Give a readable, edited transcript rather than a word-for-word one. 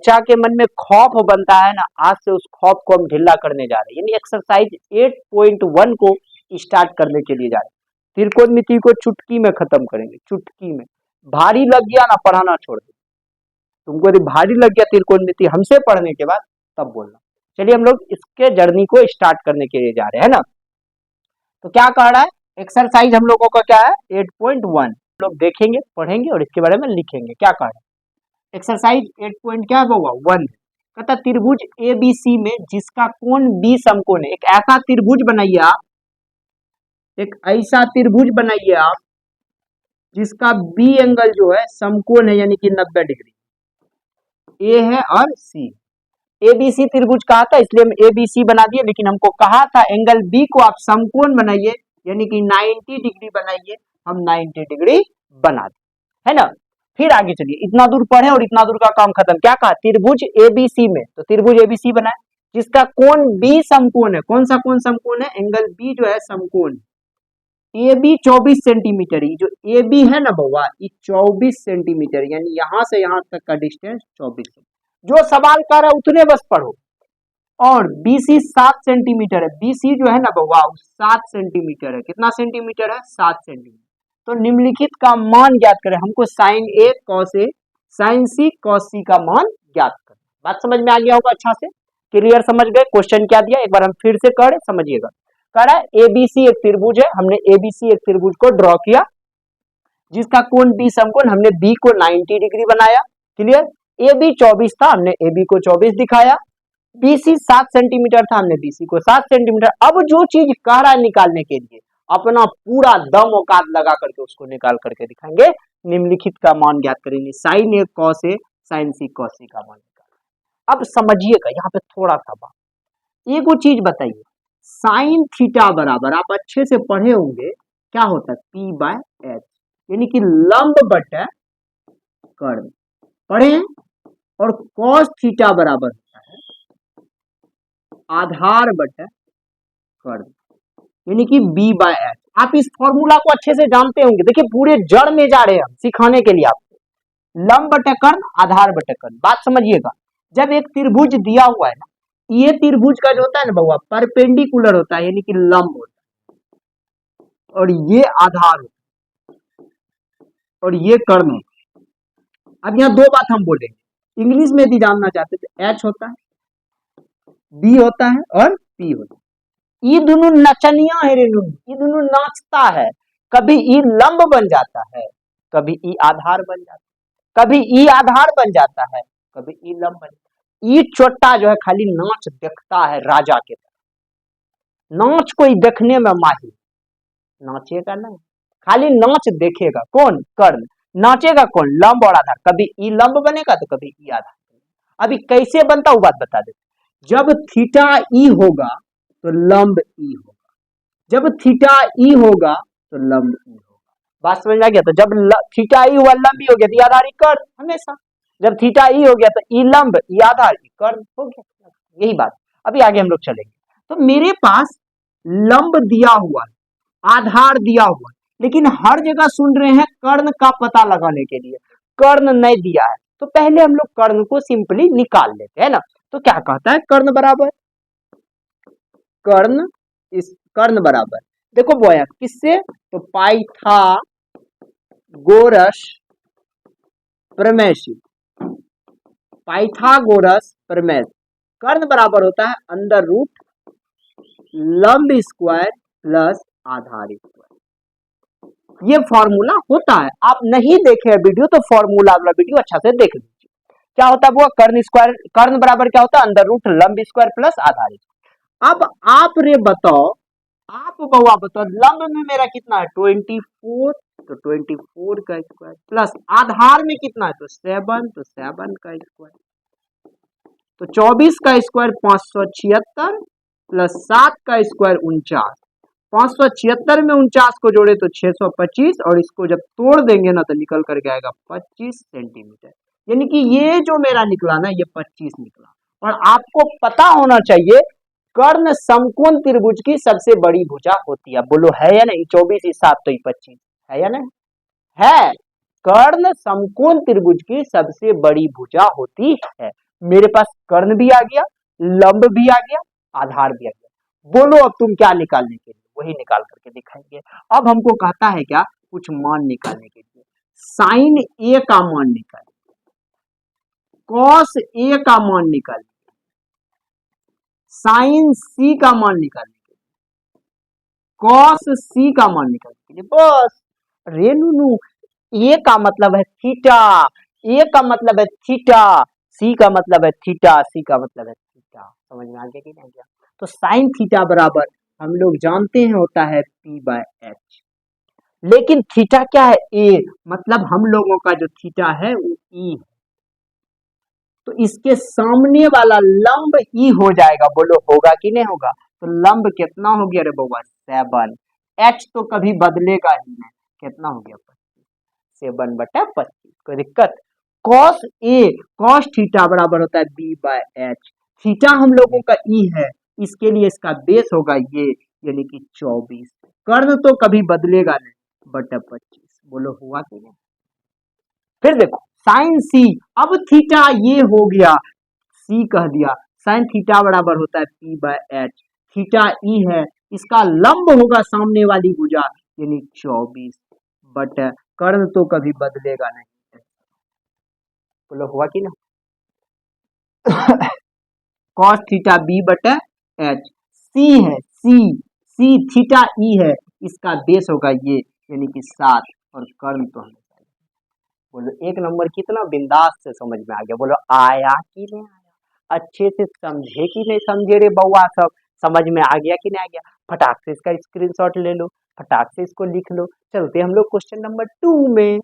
बच्चा के मन में खौफ बनता है ना, आज से उस खौफ को हम ढीला करने जा रहे हैं। यानी एक्सरसाइज 8.1 को स्टार्ट करने के लिए जा रहे हैं। त्रिकोणमिति को चुटकी में खत्म करेंगे, चुटकी में। भारी लग गया ना, पढ़ाना छोड़ दो। तुमको यदि भारी लग गया त्रिकोणमिति हमसे पढ़ने के बाद, तब बोलना। चलिए हम लोग इसके जर्नी को स्टार्ट करने के लिए जा रहे हैं ना। तो क्या कह रहा है, एक्सरसाइज हम लोगों का क्या है 8.1। लोग देखेंगे, पढ़ेंगे और इसके बारे में लिखेंगे। क्या कह रहा है एक्सरसाइज 8 क्या होगा 1, कहता त्रिभुज ABC में जिसका कोण B समकोण है। एक ऐसा त्रिभुज बनाइए आप, एक ऐसा त्रिभुज बनाइए आप जिसका B एंगल जो है समकोण है, यानी कि 90 डिग्री। A है और C, ABC त्रिभुज कहा था इसलिए हम ABC बना दिए, लेकिन हमको कहा था एंगल B को आप समकोण बनाइए, यानी कि 90 डिग्री बनाइए। हम 90 डिग्री बना दिए, है ना। फिर आगे चलिए, इतना दूर पढ़े और इतना दूर का काम खत्म। क्या कहा, त्रिभुज ABC में, तो त्रिभुज ABC बनाए जिसका कोण B समकोण है। कौन सा कोण समकोण है, एंगल B जो है समकोण। AB 24 सेंटीमीटर, जो AB है ना बउआ, ये 24 सेंटीमीटर, यानी यहां से यहां तक का डिस्टेंस 24। जो सवाल कर रहा है उतने बस पढ़ो। और BC 7 सेंटीमीटर है, BC जो है ना बउआ 7 सेंटीमीटर है। कितना सेंटीमीटर है, 7 सेंटीमीटर। तो निम्नलिखित का मान ज्ञात करें। हमको sin A cos A sin C cos C का मान ज्ञात करें। बात समझ में आ गया होगा, अच्छा से क्लियर समझ गए। क्वेश्चन क्या दिया एक बार हम फिर से करें, समझिएगा। कह रहा है ABC एक त्रिभुज है, हमने ABC एक त्रिभुज को ड्रॉ किया जिसका कोण B समकोण, हमने B को 90 डिग्री बनाया। क्लियर, AB 24 था, हमने AB को 24 दिखाया। BC 7 सेंटीमीटर था, हमने BC को 7 सेंटीमीटर। अब जो चीज कह रहा है निकालने के लिए अपना पूरा दम औकात लगा करके उसको निकाल करके दिखाएंगे। निम्नलिखित का मान ज्ञात करेंगे, sin A cos A sin C cos C का मान निकाल। अब समझिएगा यहाँ पे थोड़ा सा बात, एक वो चीज बताइए, साइन थीटा बराबर, आप अच्छे से पढ़े होंगे, क्या होता है P/H, यानी कि लंब बटा कर्ण, पढ़े। और cos थीटा बराबर होता है आधार बटा कर्ण, यानी कि B/H। आप इस फॉर्मूला को अच्छे से जानते होंगे। देखिए पूरे जड़ में जा रहे हैं हम सिखाने के लिए आपको। लंब बटा कर्ण, आधार बटा कर्ण। बात समझिएगा, जब एक त्रिभुज दिया हुआ है ना, ये त्रिभुज का जो होता है ना बउआ परपेंडिकुलर होता है, यानी कि लंब होता है, और ये आधार होता है और ये कर्ण होता है। अब यहाँ दो बात हम बोलेंगे, इंग्लिश में यदि जानना चाहते तो H होता है, B होता है और P होता है। ये दोनों नचनिया है रे, ये दोनों नाचता है। कभी ई लंब बन जाता है, कभी ई आधार बन जाता है, कभी ई आधार बन जाता है, कभी ई लंब बन जाता है। ई चोटा जो है खाली नाच देखता है राजा के तरह। नाच कोई देखने में माहिर, नाचेगा नहीं, खाली नाच देखेगा। कौन, कर्ण। नाचेगा कौन, लंब और आधार। कभी ई लंब बनेगा तो कभी ई आधार। अभी कैसे बनता वो बात बता दे। जब थीटा ई होगा तो लंब ई होगा, जब थीटा ई होगा तो लंब ई होगा। बात समझ में आ गया। तो जब थीटा ई हुआ लंब ई हो गया तो ई आधार ई कर्ण हमेशा। जब थीटा ई हो गया तो ई लंब ई आधार ई कर्ण हो गया। यही बात। अभी आगे हम लोग चलेंगे। तो मेरे पास लंब दिया हुआ है, आधार दिया हुआ है, लेकिन हर जगह सुन रहे हैं कर्ण का पता लगाने के लिए, कर्ण नहीं दिया है। तो पहले हम लोग कर्ण को सिंपली निकाल लेते हैं ना। तो क्या कहता है, कर्ण बराबर कर्ण, इस कर्ण बराबर, देखो बोया किससे, तो पाइथागोरस प्रमेय से, पाइथागोरस प्रमेय। कर्ण बराबर होता है अंडर रूट लंब स्क्वायर प्लस आधार स्क्वायर। ये फॉर्मूला होता है। आप नहीं देखे वीडियो तो फॉर्मूला वाला वीडियो अच्छा से देख लीजिए। क्या होता है वो, कर्ण स्क्वायर, कर्ण बराबर क्या होता है अंडर रूट लंब स्क्वायर प्लस आधार स्क्वायर। अब आप रे बताओ, आप बउआ बताओ, लंब में मेरा कितना है 24, तो 24 का स्क्वायर प्लस आधार में कितना है तो 7, तो 7 का स्क्वायर, तो 24 का स्क्वायर 576 प्लस 7 का स्क्वायर 49। 576 में 49 को जोड़े तो 625, और इसको जब तोड़ देंगे ना तो निकल करके आएगा 25 सेंटीमीटर। यानी कि ये जो मेरा निकला ना ये 25 निकला। और आपको पता होना चाहिए कर्ण समकोण त्रिभुज की सबसे बड़ी भुजा होती है। बोलो है या नहीं, 24 इस 7 तो 25 है या नहीं है। कर्ण समकोण त्रिभुज की सबसे बड़ी भुजा होती है। मेरे पास कर्ण भी आ गया, लंब भी आ गया, आधार भी आ गया। बोलो अब तुम क्या निकालने के लिए, वही निकाल करके दिखाएंगे। अब हमको कहता है क्या, कुछ मान निकालने के लिए। साइन ए का मान निकालिए, कॉस ए का मान निकालिए, साइन सी का मान निकालने के लिए, कॉस सी का मान निकालने के लिए, बस। रेनू, ए का मतलब है थीटा, ए का मतलब है थीटा, सी का मतलब है थीटा, सी का मतलब है थीटा। समझ में आ गया कि नहीं गया? तो साइन थीटा बराबर हम लोग जानते हैं होता है पी बाय एच। लेकिन थीटा क्या है, ए, मतलब हम लोगों का जो थीटा है वो ई है। तो इसके सामने वाला लंब ई हो जाएगा। बोलो होगा कि नहीं होगा? तो लंब कितना हो गया रे बउआ, 7। एच तो कभी बदलेगा ही नहीं, कितना हो गया, 7/25। कोई दिक्कत? कॉस ए, कॉस थीटा बराबर होता है बी बाय एच। थीटा हम लोगों का ई है, इसके लिए इसका बेस होगा ये, यानी कि 24। कर्ण तो कभी बदलेगा नहीं, बटा 25। बोलो हुआ कि नहीं? फिर देखो साइन सी, अब थीटा ये हो गया, सी कह दिया, साइन थीटा बराबर होता है P by H. Theta E है, इसका लंब होगा सामने वाली भुजा, यानी 24, बट कर्ण तो कभी बदलेगा नहीं। बोलो हुआ कि ना? कॉस थीटा बी बटा एच। सी है, सी थीटा ई है, इसका बेस होगा ये, यानी कि 7, और कर्ण तो हमें। बोलो 1 नंबर कितना बिंदास से समझ में आ गया? बोलो आया कि नहीं आया? अच्छे से समझे कि नहीं समझे रे बउआ सब? समझ में आ गया कि नहीं आ गया? फटाक से इसका स्क्रीनशॉट ले लो, फटाक से इसको लिख लो। चलते हम लोग क्वेश्चन नंबर 2 में।